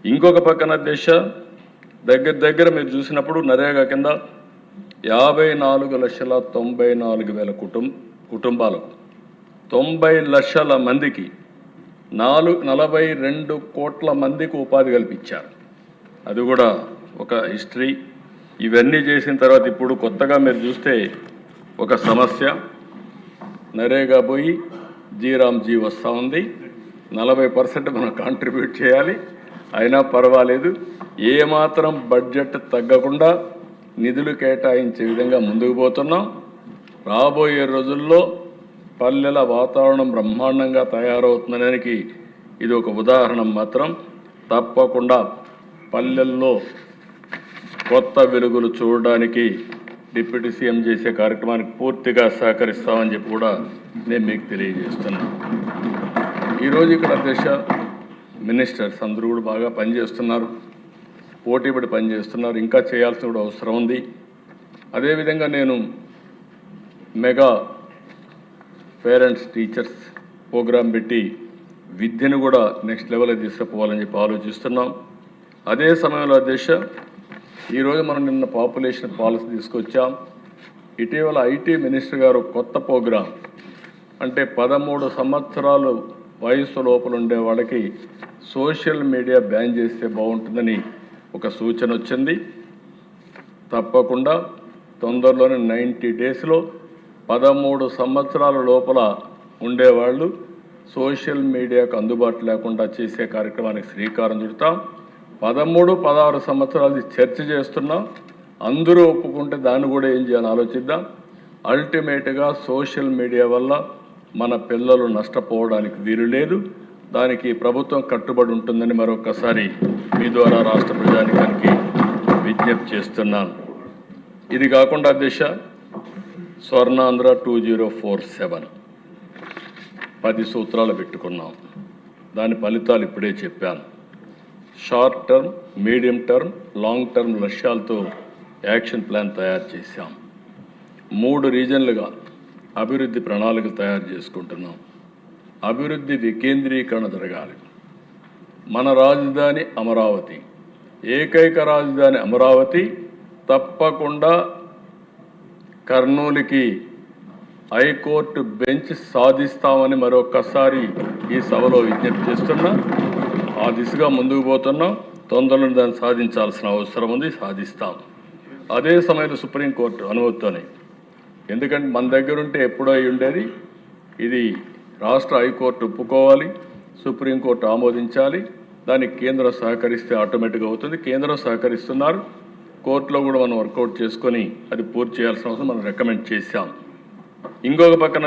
ఇంకొక పక్కన దగ్గర మీరు చూసినప్పుడు నరేగా కింద 54,94,000 కుటుంబాలకు 90 లక్షల మందికి 42 కోట్ల మందికి ఉపాధి కల్పించారు. అది కూడా ఒక హిస్టరీ. ఇవన్నీ చేసిన తర్వాత ఇప్పుడు కొత్తగా మీరు చూస్తే ఒక సమస్య, నరేగా పోయి జీరామ్జీ వస్తూ ఉంది. 40% మనం కాంట్రిబ్యూట్ చేయాలి. అయినా పర్వాలేదు, ఏమాత్రం బడ్జెట్ తగ్గకుండా నిధులు కేటాయించే విధంగా ముందుకు పోతున్నాం. రాబోయే రోజుల్లో పల్లెల వాతావరణం బ్రహ్మాండంగా తయారవుతుందనడానికి ఇది ఒక ఉదాహరణ. మాత్రం తప్పకుండా పల్లెల్లో కొత్త వెలుగులు చూడడానికి డిప్యూటీ సీఎం చేసే కార్యక్రమానికి పూర్తిగా సహకరిస్తామని చెప్పి కూడా నేను మీకు తెలియజేస్తున్నాను. ఈరోజు ఇక్కడ మినిస్టర్స్ అందరూ కూడా బాగా పనిచేస్తున్నారు, పోటీపడి పనిచేస్తున్నారు. ఇంకా చేయాల్సిన కూడా అవసరం ఉంది. అదేవిధంగా నేను మెగా పేరెంట్స్ టీచర్స్ ప్రోగ్రాం పెట్టి విద్యను కూడా నెక్స్ట్ లెవెల్కి తీసుకుపోవాలని చెప్పి ఆలోచిస్తున్నాం. అదే సమయంలో ఈరోజు మనం నిన్న పాపులేషన్ పాలసీ తీసుకొచ్చాం. ఇటీవల ఐటీ మినిస్టర్ గారు కొత్త ప్రోగ్రాం, అంటే 13 సంవత్సరాలు వయసు లోపల ఉండే వాళ్ళకి సోషల్ మీడియా బ్యాన్ చేస్తే బాగుంటుందని ఒక సూచన వచ్చింది. తప్పకుండా తొందరలోనే 90 డేస్లో 13 సంవత్సరాల లోపల ఉండేవాళ్ళు సోషల్ మీడియాకు అందుబాటు లేకుండా చేసే కార్యక్రమానికి శ్రీకారం చుడతాం. 13, 16 సంవత్సరాలు చర్చ చేస్తున్నాం. అందరూ ఒప్పుకుంటే దాన్ని కూడా ఏం చేయాలని ఆలోచిద్దాం. అల్టిమేట్గా సోషల్ మీడియా వల్ల మన పిల్లలు నష్టపోవడానికి వీలు లేదు. దానికి ప్రభుత్వం కట్టుబడి ఉంటుందని మరొకసారి మీ ద్వారా రాష్ట్ర ప్రజానికానికి విజ్ఞప్తి చేస్తున్నాను. ఇది కాకుండా స్వర్ణాంధ్ర 2047 10 సూత్రాలు పెట్టుకున్నాం. దాని ఫలితాలు ఇప్పుడే చెప్పాను. Short term, medium term, long term లక్ష్యాలతో యాక్షన్ ప్లాన్ తయారు చేశాం. 3 రీజన్లుగా అభివృద్ధి ప్రణాళికలు తయారు చేసుకుంటున్నాం. అభివృద్ధి వికేంద్రీకరణ జరగాలి. మన రాజధాని అమరావతి, ఏకైక రాజధాని అమరావతి. తప్పకుండా కర్నూలుకి హైకోర్టు బెంచ్ సాధిస్తామని మరొకసారి ఈ సభలో విజ్ఞప్తి చేస్తున్నా. ఆ దిశగా ముందుకు పోతున్నాం. తొందరలో దాన్ని సాధించాల్సిన అవసరం ఉంది, సాధిస్తాం. అదే సమయంలో సుప్రీంకోర్టు అనుమతితోనే, ఎందుకంటే మన దగ్గర ఉంటే ఎప్పుడో అయి ఉండేది. ఇది రాష్ట్ర హైకోర్టు ఒప్పుకోవాలి, సుప్రీంకోర్టు ఆమోదించాలి. దానికి కేంద్రం సహకరిస్తే ఆటోమేటిక్గా అవుతుంది. కేంద్రం సహకరిస్తున్నారు. కోర్టులో కూడా మనం వర్కౌట్ చేసుకొని అది పూర్తి చేయాల్సిన అవసరం మనం రికమెండ్ చేశాం. ఇంకొక పక్కన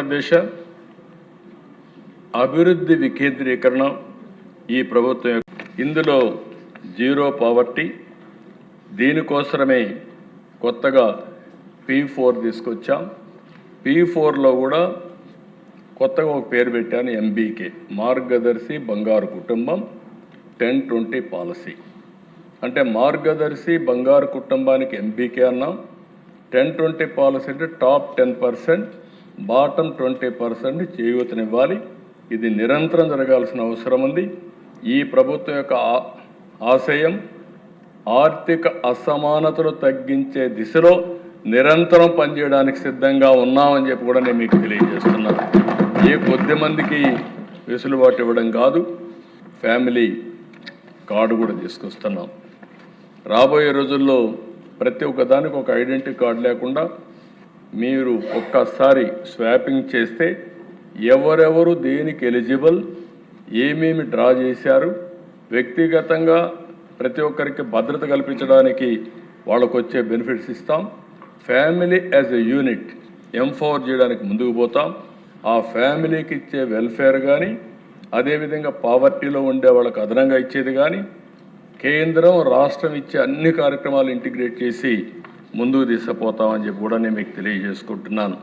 అభివృద్ధి వికేంద్రీకరణ ఈ ప్రభుత్వం. ఇందులో జీరో పావర్టీ, దీనికోసమే కొత్తగా P4 తీసుకొచ్చాం. P4లో కూడా కొత్తగా ఒక పేరు పెట్టాను, MBK, మార్గదర్శి బంగారు కుటుంబం 10-20 పాలసీ. అంటే మార్గదర్శి బంగారు కుటుంబానికి MBK అన్నాం. 10-20 పాలసీ అంటే టాప్ 10%, బాటమ్ 20% చేయూతనివ్వాలి. ఇది నిరంతరం జరగాల్సిన అవసరం ఉంది. ఈ ప్రభుత్వం యొక్క ఆశయం ఆర్థిక అసమానతలు తగ్గించే దిశలో నిరంతరం పనిచేయడానికి సిద్ధంగా ఉన్నామని చెప్పి కూడా నేను మీకు తెలియజేస్తున్నాను. ఏ కొద్ది మందికి వెసులుబాటు ఇవ్వడం కాదు, ఫ్యామిలీ కార్డు కూడా తీసుకొస్తున్నాం. రాబోయే రోజుల్లో ప్రతి ఒక్క దానికి ఒక ఐడెంటిటీ కార్డు లేకుండా మీరు ఒక్కసారి స్వాపింగ్ చేస్తే ఎవరెవరు దేనికి ఎలిజిబుల్, ఏమేమి డ్రా చేశారు, వ్యక్తిగతంగా ప్రతి ఒక్కరికి భద్రత కల్పించడానికి వాళ్ళకు వచ్చే బెనిఫిట్స్ ఇస్తాం. Family as a unit empower చేయడానికి ముందుకు పోతాం. ఆ ఫ్యామిలీకి ఇచ్చే వెల్ఫేర్ కానీ, అదేవిధంగా పావర్టీలో ఉండే వాళ్ళకు అదనంగా ఇచ్చేది కానీ, కేంద్రం రాష్ట్రం ఇచ్చే అన్ని కార్యక్రమాలు ఇంటిగ్రేట్ చేసి ముందుకు తీసుకుపోతామని చెప్పి కూడా నేను మీకు తెలియజేసుకుంటున్నాను.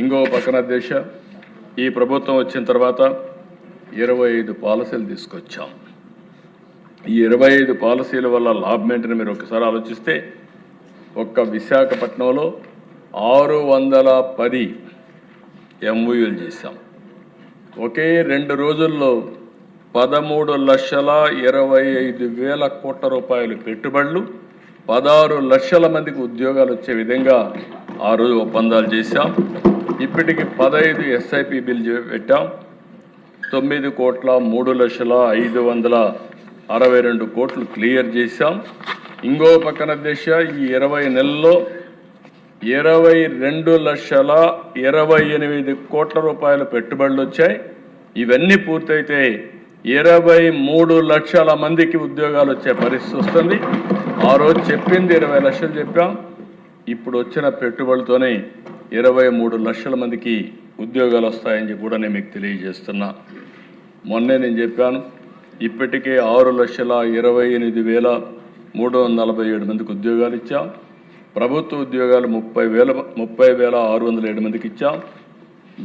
ఇంకో పక్కన ఈ ప్రభుత్వం వచ్చిన తర్వాత 25 పాలసీలు తీసుకొచ్చాం. ఈ 25 పాలసీల వల్ల లాభం ఏంటని మీరు ఒకసారి ఆలోచిస్తే, ఒక్క విశాఖపట్నంలో 610 MOUలు చేశాం. ఒకే 2 రోజుల్లో 13,25,000 కోట్ల రూపాయలు పెట్టుబడులు, 16 లక్షల మందికి ఉద్యోగాలు వచ్చే విధంగా ఆ రోజు ఒప్పందాలు చేశాం. ఇప్పటికి 15 ఎస్ఐపి బిల్లు పెట్టాం. 9,03,562 కోట్లు క్లియర్ చేశాం. ఇంకో పక్కన దిశ ఈ 20 నెలల్లో 22,28,000 కోట్ల రూపాయల పెట్టుబడులు వచ్చాయి. ఇవన్నీ పూర్తయితే 23 లక్షల మందికి ఉద్యోగాలు వచ్చే పరిస్థితి వస్తుంది. ఆ రోజు చెప్పింది 20 లక్షలు చెప్పాం. ఇప్పుడు వచ్చిన పెట్టుబడులతోనే 23 లక్షల మందికి ఉద్యోగాలు వస్తాయని చెప్పి కూడా నేను మీకు తెలియజేస్తున్నా. మొన్నే నేను చెప్పాను, ఇప్పటికే 6,28,347 మందికి ఉద్యోగాలు ఇచ్చాం. ప్రభుత్వ ఉద్యోగాలు 30,607 మందికి ఇచ్చాం.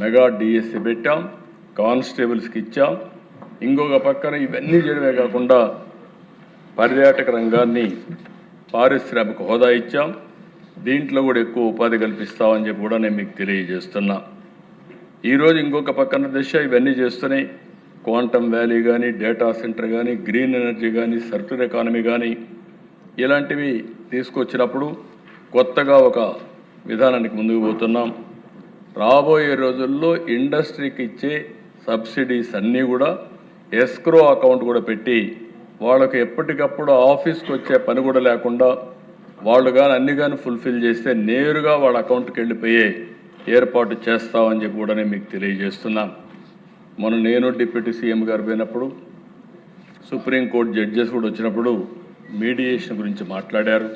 మెగా డిఎస్సి పెట్టాం, కానిస్టేబుల్స్కి ఇచ్చాం. ఇంకొక పక్కన ఇవన్నీ చేయడమే కాకుండా పర్యాటక రంగాన్ని పారిశ్రామిక హోదా ఇచ్చాం. దీంట్లో కూడా ఎక్కువ ఉపాధి కల్పిస్తామని చెప్పి కూడా నేను మీకు తెలియజేస్తున్నా. ఈరోజు ఇంకొక పక్కన దిశ ఇవన్నీ చేస్తున్నాయి. క్వాంటమ్ వ్యాలీ కానీ, డేటా సెంటర్ కానీ, గ్రీన్ ఎనర్జీ కానీ, సర్క్యులర్ ఎకానమీ కానీ ఇలాంటివి తీసుకొచ్చినప్పుడు కొత్తగా ఒక విధానానికి ముందుకు పోతున్నాం. రాబోయే రోజుల్లో ఇండస్ట్రీకి ఇచ్చే సబ్సిడీస్ అన్నీ కూడా ఎస్క్రో అకౌంట్ కూడా పెట్టి వాళ్ళకి ఎప్పటికప్పుడు ఆఫీస్కి వచ్చే పని కూడా లేకుండా వాళ్ళు కానీ అన్ని కానీ ఫుల్ఫిల్ చేస్తే నేరుగా వాళ్ళ అకౌంట్కి వెళ్ళిపోయే ఏర్పాటు చేస్తామని చెప్పి కూడా నేను మీకు తెలియజేస్తున్నాను. మొన్న నేను డిప్యూటీ సీఎం గారు పోయినప్పుడు సుప్రీంకోర్టు జడ్జెస్ కూడా వచ్చినప్పుడు మీడియేషన్ గురించి మాట్లాడారు.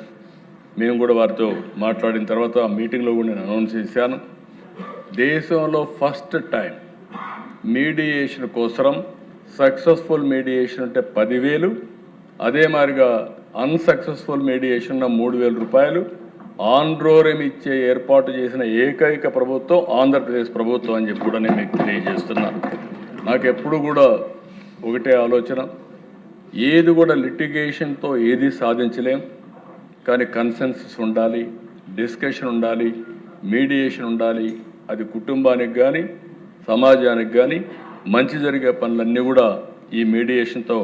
మేము కూడా వారితో మాట్లాడిన తర్వాత ఆ మీటింగ్లో కూడా నేను అనౌన్స్ చేశాను. దేశంలో ఫస్ట్ టైం మీడియేషన్ కోసం సక్సెస్ఫుల్ మీడియేషన్ అంటే 10,000, అదే మాదిరిగా అన్సక్సెస్ఫుల్ మీడియేషన్ 3,000 రూపాయలు ఆన్రోరేమి ఇచ్చే ఏర్పాటు చేసిన ఏకైక ప్రభుత్వం ఆంధ్రప్రదేశ్ ప్రభుత్వం అని చెప్పి కూడా నేను మీకు తెలియజేస్తున్నాను. నాకు ఎప్పుడు కూడా ఒకటే ఆలోచన, ఏది కూడా లిటిగేషన్తో ఏది సాధించలేం, కానీ కన్సెన్సస్ ఉండాలి, డిస్కషన్ ఉండాలి, మీడియేషన్ ఉండాలి. అది కుటుంబానికి కానీ సమాజానికి కానీ మంచి జరిగే పనులన్నీ కూడా ఈ మీడియేషన్తో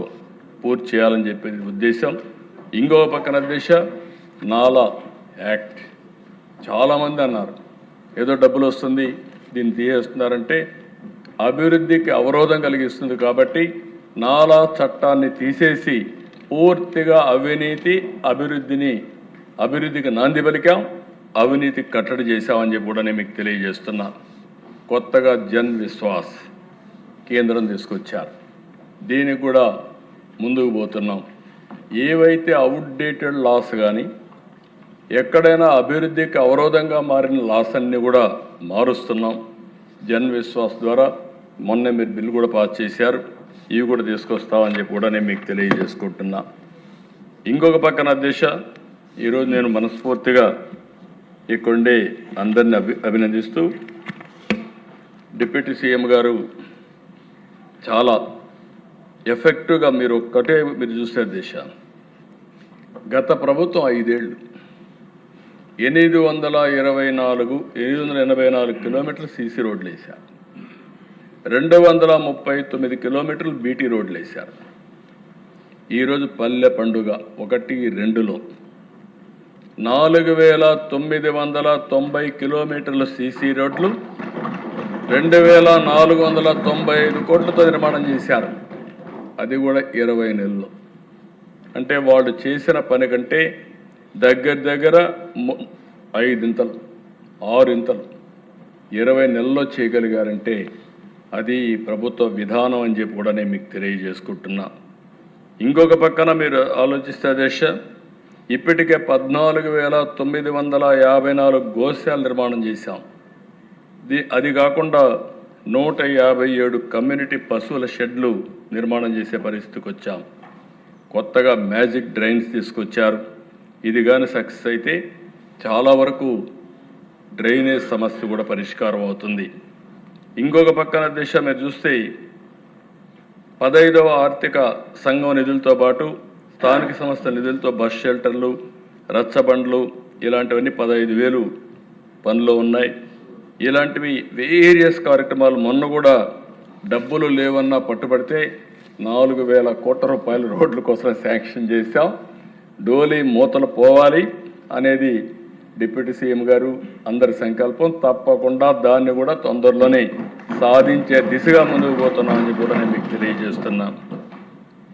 పూర్తి చేయాలని చెప్పేది ఉద్దేశం. ఇంకో పక్కన దిశ నాలా యాక్ట్. చాలామంది అన్నారు ఏదో డబ్బులు వస్తుంది దీన్ని తీసేస్తున్నారంటే అభివృద్ధికి అవరోధం కలిగిస్తుంది కాబట్టి నాలా చట్టాన్ని తీసేసి పూర్తిగా అభివృద్ధికి నాంది పలికాం, అవినీతికి కట్టడి చేశామని చెప్పి కూడా నేను మీకు తెలియజేస్తున్నా. కొత్తగా జన్ విశ్వాస్ కేంద్రం తీసుకొచ్చారు. దీనికి కూడా ముందుకు పోతున్నాం. ఏవైతే అవుట్డేటెడ్ లాస్ కానీ ఎక్కడైనా అభివృద్ధికి అవరోధంగా మారిన లాస్ అన్ని కూడా మారుస్తున్నాం. జన్ విశ్వాస్ ద్వారా మొన్న మీరు బిల్లు కూడా పాస్ చేశారు. ఇవి కూడా తీసుకొస్తామని చెప్పి కూడా నేను మీకు తెలియజేసుకుంటున్నా. ఇంకొక పక్కన దిశ ఈరోజు నేను మనస్ఫూర్తిగా ఇక్కడే అందరిని అభినందిస్తూ డిప్యూటీ సీఎం గారు చాలా ఎఫెక్టివ్గా మీరు చూసే దిశ గత ప్రభుత్వం 5 ఏళ్ళు 884 కిలోమీటర్లు సీసీ రోడ్లు వేశారు, 239 కిలోమీటర్లు బీటీ రోడ్లు వేశారు. ఈరోజు పల్లె పండుగ 1-2లో 4,990 కిలోమీటర్ల సీసీ రోడ్లు 2,495 కోట్లతో నిర్మాణం చేశారు. అది కూడా 20 నెలల్లో. అంటే వాళ్ళు చేసిన పని కంటే దగ్గర 5 ఇంతలు 6 ఇంతలు 20 నెలల్లో చేయగలిగారంటే అది ప్రభుత్వ విధానం అని చెప్పి కూడా నేను మీకు తెలియజేసుకుంటున్నా. ఇంకొక పక్కన మీరు ఆలోచిస్తే దేశ ఇప్పటికే 14,954 గోశాల నిర్మాణం చేశాం. అది కాకుండా 157 కమ్యూనిటీ పశువుల షెడ్లు నిర్మాణం చేసే పరిస్థితికి వచ్చాం. కొత్తగా మ్యాజిక్ డ్రైన్స్ తీసుకొచ్చారు. ఇది కానీ సక్సెస్ అయితే చాలా వరకు డ్రైనేజ్ సమస్య కూడా పరిష్కారం అవుతుంది. ఇంకొక పక్కన దిశ మీరు చూస్తే 15వ ఆర్థిక సంఘం నిధులతో పాటు స్థానిక సంస్థల నిధులతో బస్ షెల్టర్లు, రచ్చబండ్లు ఇలాంటివన్నీ 15,000 పనులు ఉన్నాయి. ఇలాంటివి వేరియస్ కార్యక్రమాలు మొన్న కూడా డబ్బులు లేవన్నా పట్టుబడితే 4,000 కోట్ల రూపాయలు రోడ్ల కోసం శాంక్షన్ చేశాం. డోలీ మూతలు పోవాలి అనేది డిప్యూటీ సీఎం గారు అందరి సంకల్పం. తప్పకుండా దాన్ని కూడా తొందరలోనే సాధించే దిశగా ముందుకు పోతున్నామని కూడా నేను మీకు తెలియజేస్తున్నాను.